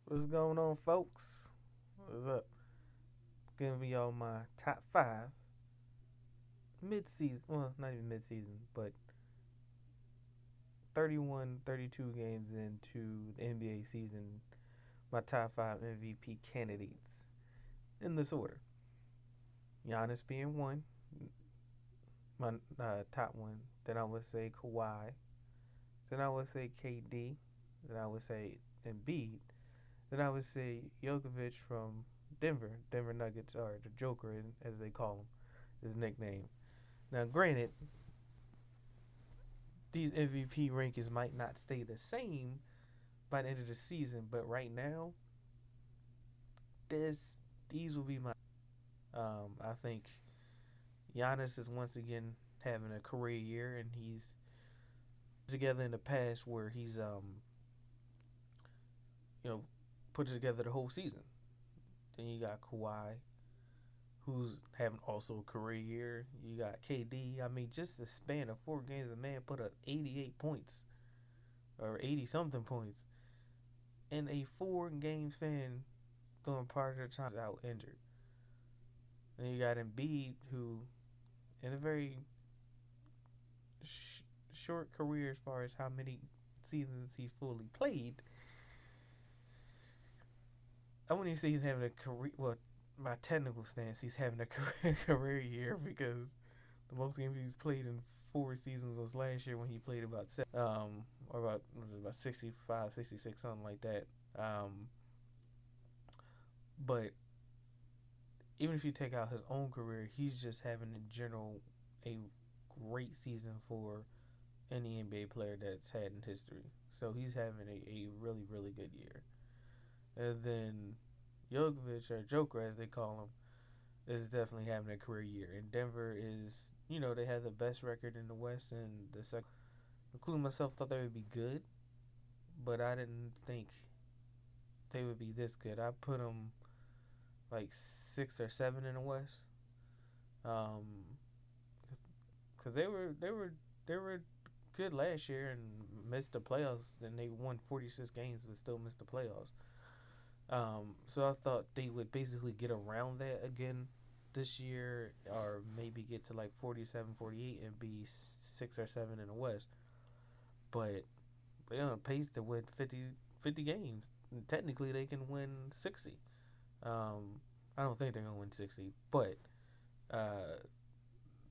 What's going on, folks? What's up? Gonna be all my top five mid-season. Well, not even mid-season, but 31, 32 games into the NBA season. My top five MVP candidates in this order: Giannis being one, my top one. Then I would say Kawhi. Then I would say KD. Then I would say Embiid. Then I would say Jokovic from Denver Nuggets, or the Joker, as they call him, his nickname. Now, granted, these MVP rankings might not stay the same by the end of the season, but right now, these will be my. I think Giannis is once again having a career year, and he's together in the past where he's you know put it together the whole season. Then you got Kawhi, who's having also a career year. You got KD. I mean, just the span of 4 games, the man put up 88 points or 80 something points in a 4 game span during part of the time out injured. Then you got Embiid, who in a very short career as far as how many seasons he's fully played. I wouldn't even say he's having a career. Well, my technical stance, he's having a career year because the most games he's played in 4 seasons was last year when he played about or about was it about 65, 66, something like that. But even if you take out his own career, he's just having in general a great season for any NBA player that's had in history. So he's having a really, really good year. And then Jokovic, or Joker as they call him, is definitely having a career year. And Denver is, they have the best record in the West, and the second, including myself, thought they would be good, but I didn't think they would be this good. I put them like 6 or 7 in the West, because they were good last year and missed the playoffs, and they won 46 games but still missed the playoffs. So I thought they would basically get around that again this year, or maybe get to like 47, 48 and be 6 or 7 in the West. But they're on a pace to win 50 games. And technically, they can win 60. I don't think they're going to win 60, but uh,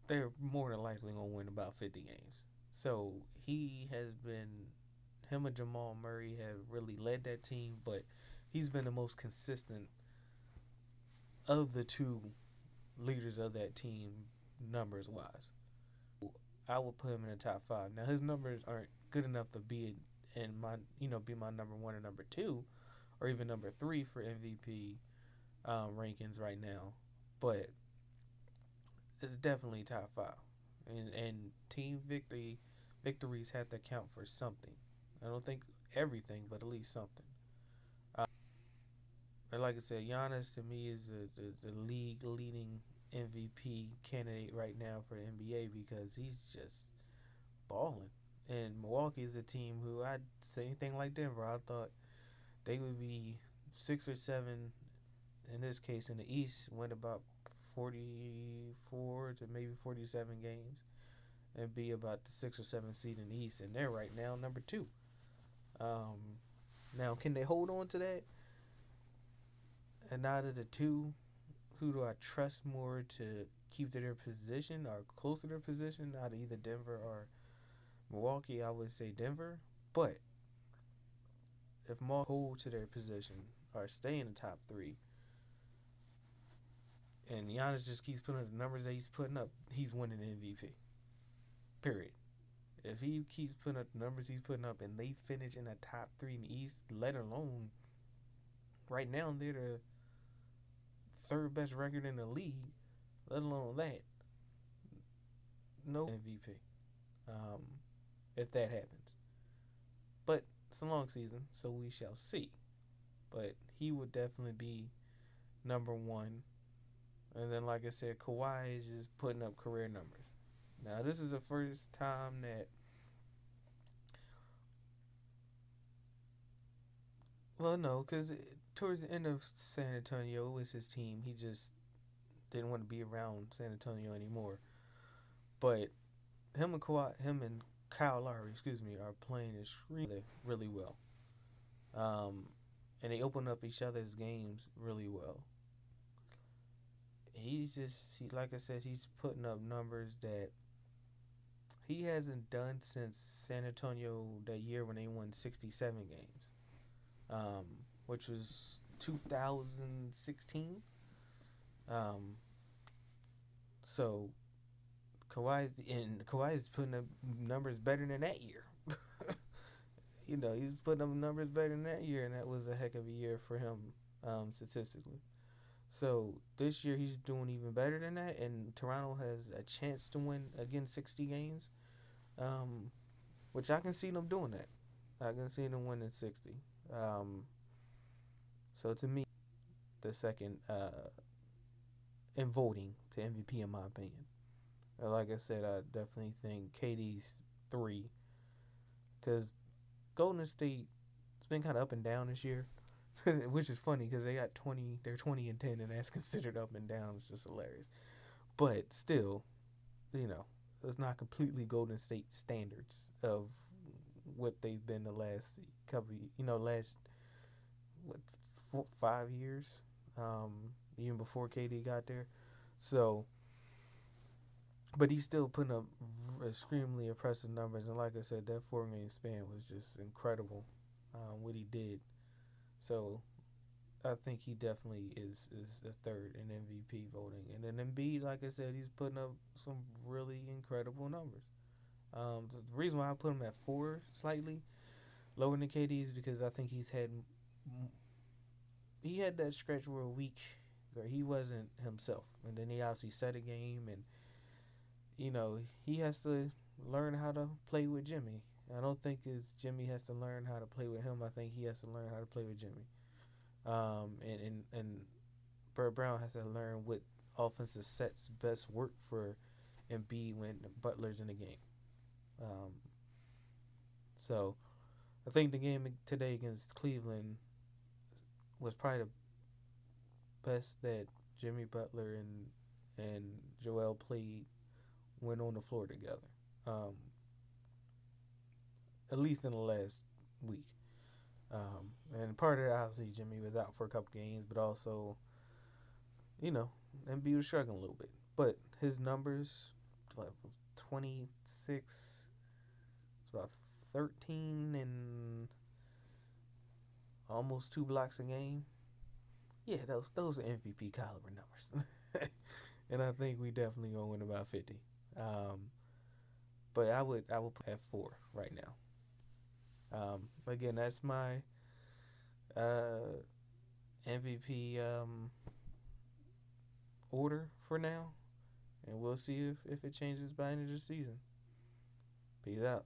they're more than likely going to win about 50 games. So him and Jamal Murray have really led that team, but he's been the most consistent of the two leaders of that team, numbers wise. I would put him in the top five. Now his numbers aren't good enough to be in my be my number one or number two, or even number three for MVP rankings right now, but it's definitely top five. And team victories have to count for something. I don't think everything, but at least something. And like I said, Giannis to me is the league leading MVP candidate right now for the NBA because he's just balling. And Milwaukee is a team who I'd say anything like Denver. I thought they would be 6 or 7 in this case in the East, win about 44 to maybe 47 games, and be about the 6 or 7 seed in the East. And they're right now number two. Now, can they hold on to that? And out of the two, who do I trust more to keep to their position or close to their position out of either Denver or Milwaukee? I would say Denver. But if Milwaukee hold to their position or stay in the top three, and Giannis just keeps putting up the numbers that he's putting up, he's winning MVP. Period. If he keeps putting up the numbers he's putting up and they finish in the top three in the East, let alone right now they're the third best record in the league, let alone that, no MVP. Um, if that happens. But it's a long season, so we shall see. But he would definitely be number one. And then, like I said, Kawhi is just putting up career numbers. Now, this is the first time that Well, no, because towards the end of San Antonio, it was his team. He just didn't want to be around San Antonio anymore. But him and Kyle Lowry, excuse me, are playing extremely really well. Um, and they open up each other's games really well. Like I said, he's putting up numbers that he hasn't done since San Antonio that year when they won 67 games, um, which was 2016. Um, so Kawhi is putting up numbers better than that year. He's putting up numbers better than that year, and that was a heck of a year for him, statistically. So this year he's doing even better than that, and Toronto has a chance to win again 60 games, um, which I can see them doing that. I can see them winning 60. Um, so to me, the second in voting to MVP in my opinion. Like I said, I definitely think KD's three because Golden State has been kind of up and down this year, which is funny because they got 20. They're 20-10, and that's considered up and down. It's just hilarious. But still, you know, it's not completely Golden State standards of what they've been the last couple, last what 5 years, even before KD got there. So, but he's still putting up extremely impressive numbers, and like I said, that 4 game span was just incredible. What he did. So I think he definitely is the third in MVP voting, and then Embiid, like I said, he's putting up some really incredible numbers. The reason why I put him at four, slightly lower than KD, is because I think he had that stretch where a week where he wasn't himself, and then he obviously set a game, and he has to learn how to play with Jimmy. I don't think Jimmy has to learn how to play with him. I think he has to learn how to play with Jimmy. And Brett Brown has to learn what offensive sets best work for Embiid when Butler's in the game. Um, so I think the game today against Cleveland was probably the best that Jimmy Butler and Joel played went on the floor together. Um, at least in the last week. And part of it, obviously, Jimmy was out for a couple games, but also, Embiid was struggling a little bit. But his numbers, 26, it's about 13 and almost 2 blocks a game. Yeah, those are MVP caliber numbers. And I think we definitely gonna win about 50. But I would put at four right now. Again, that's my uh, MVP order for now, and we'll see if it changes by the end of the season. Peace out.